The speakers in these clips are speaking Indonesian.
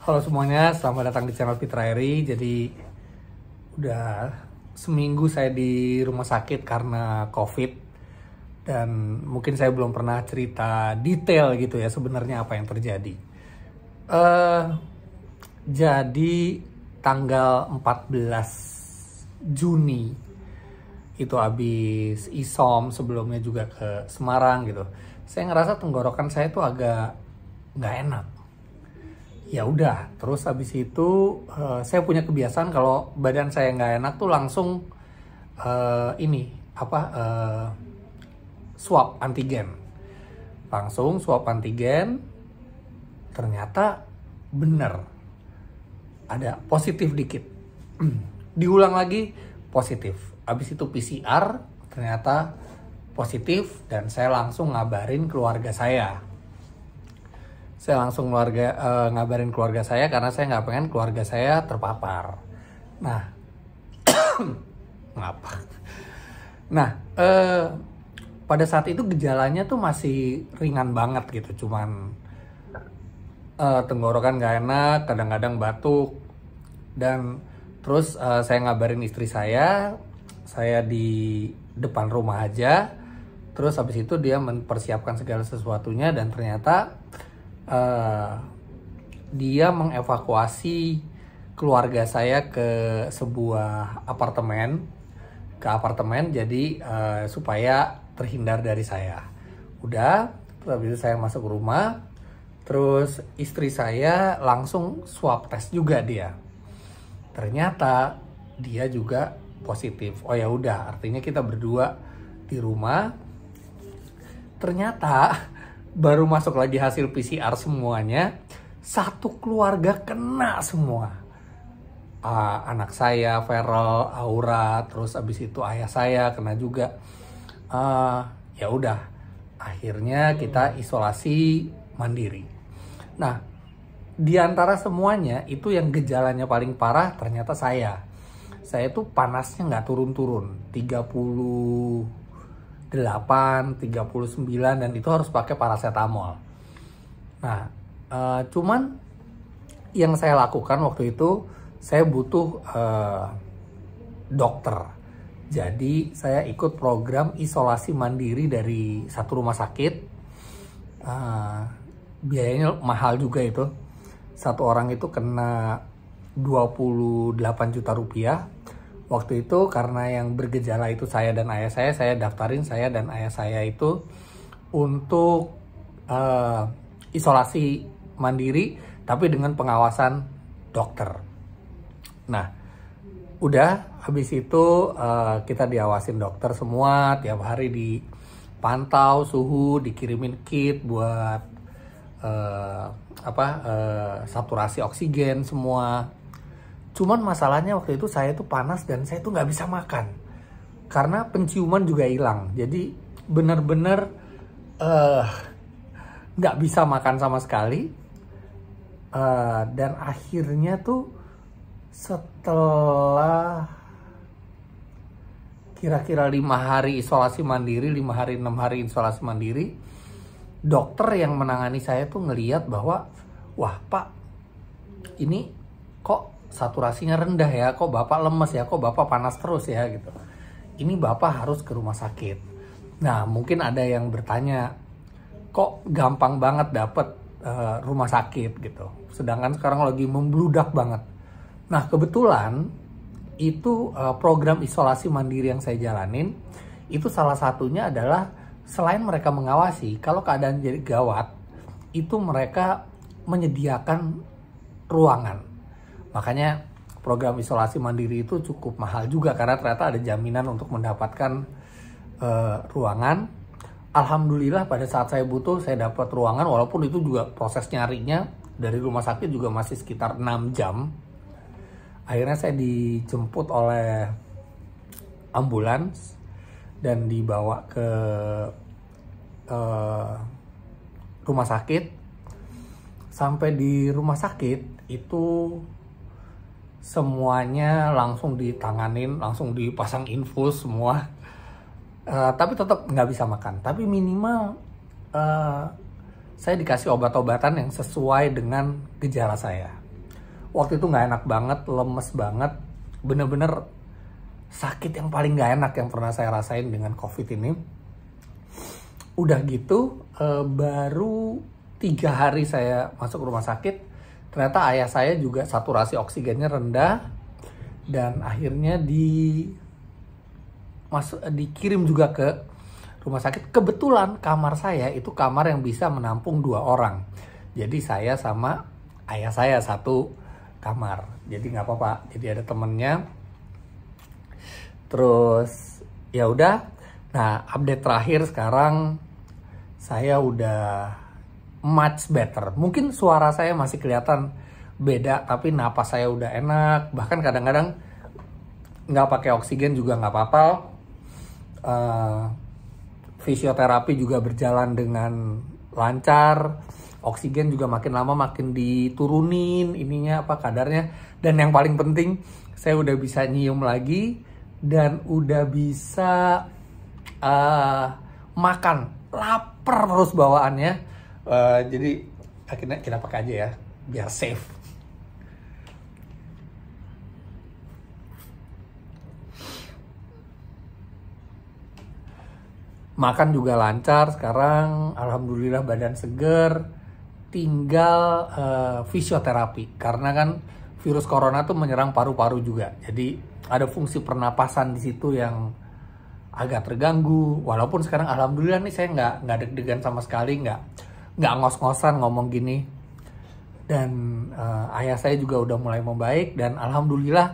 Halo semuanya, selamat datang di channel Fitra Eri. Jadi udah seminggu saya di rumah sakit karena COVID dan mungkin saya belum pernah cerita detail gitu ya sebenarnya apa yang terjadi. Eh jadi tanggal 14 Juni itu habis isom, sebelumnya juga ke Semarang gitu. Saya ngerasa tenggorokan saya tuh agak nggak enak. Ya udah, terus habis itu saya punya kebiasaan kalau badan saya nggak enak tuh langsung swab antigen. Langsung swab antigen, ternyata bener ada positif dikit. Diulang lagi positif. Habis itu PCR ternyata positif dan saya langsung ngabarin keluarga saya. Saya langsung ngabarin keluarga saya karena saya nggak pengen keluarga saya terpapar. Nah, ngapa? Nah, pada saat itu gejalanya tuh masih ringan banget gitu, cuman tenggorokan nggak enak, kadang-kadang batuk, dan terus saya ngabarin istri saya di depan rumah aja. Terus habis itu dia mempersiapkan segala sesuatunya dan ternyata dia mengevakuasi keluarga saya ke sebuah apartemen, jadi supaya terhindar dari saya. Udah, terus habis itu saya masuk ke rumah, terus istri saya langsung swab test juga dia. Ternyata dia juga positif. Oh ya udah, artinya kita berdua di rumah. Ternyata baru masuk lagi hasil PCR semuanya, satu keluarga kena semua. Anak saya, Feral, Aura, terus abis itu ayah saya kena juga. Ya udah, akhirnya kita isolasi mandiri. Nah, di antara semuanya itu yang gejalanya paling parah ternyata saya. Saya tuh panasnya nggak turun-turun, 38, 39, dan itu harus pakai paracetamol. Nah, cuman yang saya lakukan waktu itu, saya butuh dokter. Jadi saya ikut program isolasi mandiri dari satu rumah sakit. Biayanya mahal juga itu. Satu orang itu kena 28 juta rupiah. Waktu itu karena yang bergejala itu saya dan ayah saya daftarin saya dan ayah saya itu untuk isolasi mandiri tapi dengan pengawasan dokter. Nah, udah habis itu kita diawasin dokter semua, tiap hari dipantau suhu, dikirimin kit buat saturasi oksigen semua. Cuman masalahnya waktu itu saya tuh panas dan saya tuh nggak bisa makan karena penciuman juga hilang. Jadi bener-bener nggak bisa makan sama sekali. Dan akhirnya tuh setelah kira-kira 5 hari isolasi mandiri, 5 hari 6 hari isolasi mandiri, dokter yang menangani saya tuh ngeliat bahwa, wah Pak, ini kok saturasinya rendah ya, kok Bapak lemes ya, kok Bapak panas terus ya gitu. Ini Bapak harus ke rumah sakit. Nah, mungkin ada yang bertanya, kok gampang banget dapet rumah sakit gitu. Sedangkan sekarang lagi membludak banget. Nah, kebetulan itu program isolasi mandiri yang saya jalanin, itu salah satunya adalah selain mereka mengawasi, kalau keadaan jadi gawat, itu mereka menyediakan ruangan. Makanya program isolasi mandiri itu cukup mahal juga karena ternyata ada jaminan untuk mendapatkan ruangan. Alhamdulillah pada saat saya butuh saya dapat ruangan, walaupun itu juga proses nyarinya dari rumah sakit juga masih sekitar 6 jam. Akhirnya saya dijemput oleh ambulans dan dibawa ke rumah sakit. Sampai di rumah sakit itu semuanya langsung ditanganin, langsung dipasang infus semua. Tapi tetap nggak bisa makan. Tapi minimal saya dikasih obat-obatan yang sesuai dengan gejala saya. waktu itu nggak enak banget, lemes banget, bener-bener sakit yang paling nggak enak yang pernah saya rasain dengan COVID ini. Udah gitu baru 3 hari saya masuk rumah sakit, ternyata ayah saya juga saturasi oksigennya rendah dan akhirnya dikirim juga ke rumah sakit. Kebetulan kamar saya itu kamar yang bisa menampung 2 orang. Jadi saya sama ayah saya satu kamar. Jadi nggak apa-apa. Jadi ada temennya. Terus ya udah. Nah, update terakhir sekarang saya udah much better. Mungkin suara saya masih kelihatan beda, tapi napas saya udah enak. Bahkan kadang-kadang nggak pakai oksigen juga nggak apa-apa. Fisioterapi juga berjalan dengan lancar, oksigen juga makin lama makin diturunin ininya kadarnya, dan yang paling penting saya udah bisa nyium lagi dan udah bisa makan, lapar terus bawaannya. Jadi akhirnya kita pakai aja ya biar safe. Makan juga lancar sekarang, alhamdulillah badan seger. Tinggal fisioterapi, karena kan virus corona tuh menyerang paru-paru juga. Jadi ada fungsi pernapasan di situ yang agak terganggu. Walaupun sekarang alhamdulillah nih saya nggak deg-degan sama sekali, nggak ngos-ngosan ngomong gini. Dan ayah saya juga udah mulai membaik, dan alhamdulillah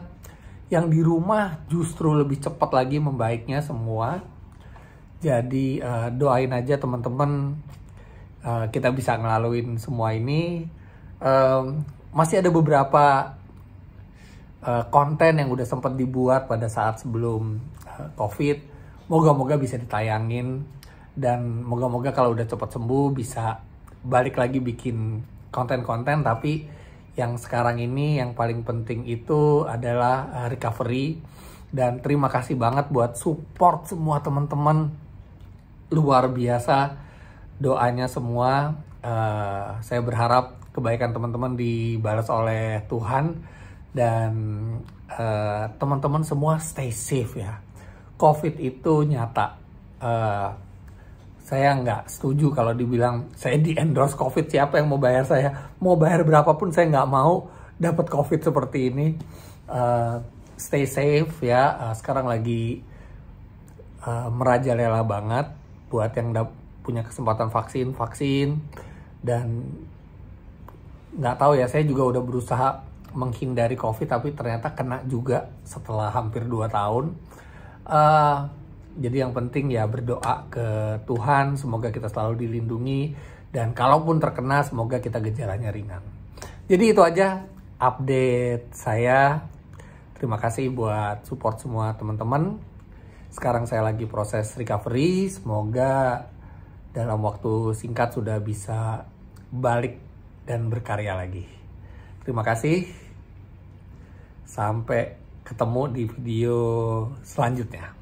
yang di rumah justru lebih cepat lagi membaiknya semua. Jadi doain aja teman-teman, kita bisa ngelaluin semua ini. Masih ada beberapa konten yang udah sempat dibuat pada saat sebelum COVID. Moga-moga bisa ditayangin, dan moga-moga kalau udah cepat sembuh bisa balik lagi bikin konten-konten. Tapi yang sekarang ini yang paling penting itu adalah recovery. Dan terima kasih banget buat support semua teman-teman. Luar biasa doanya semua. Saya berharap kebaikan teman-teman dibalas oleh Tuhan, dan teman-teman semua stay safe ya. COVID itu nyata. Saya nggak setuju kalau dibilang saya di-endorse COVID. Siapa yang mau bayar saya? Mau bayar berapapun saya nggak mau dapat COVID seperti ini. Stay safe ya. Sekarang lagi merajalela banget buat yang punya kesempatan vaksin. Dan nggak tahu ya, saya juga udah berusaha menghindari COVID, tapi ternyata kena juga setelah hampir 2 tahun. Jadi yang penting ya berdoa ke Tuhan, semoga kita selalu dilindungi, dan kalaupun terkena semoga kita gejalanya ringan. Jadi itu aja update saya. Terima kasih buat support semua teman-teman. Sekarang saya lagi proses recovery, semoga dalam waktu singkat sudah bisa balik dan berkarya lagi. Terima kasih, sampai ketemu di video selanjutnya.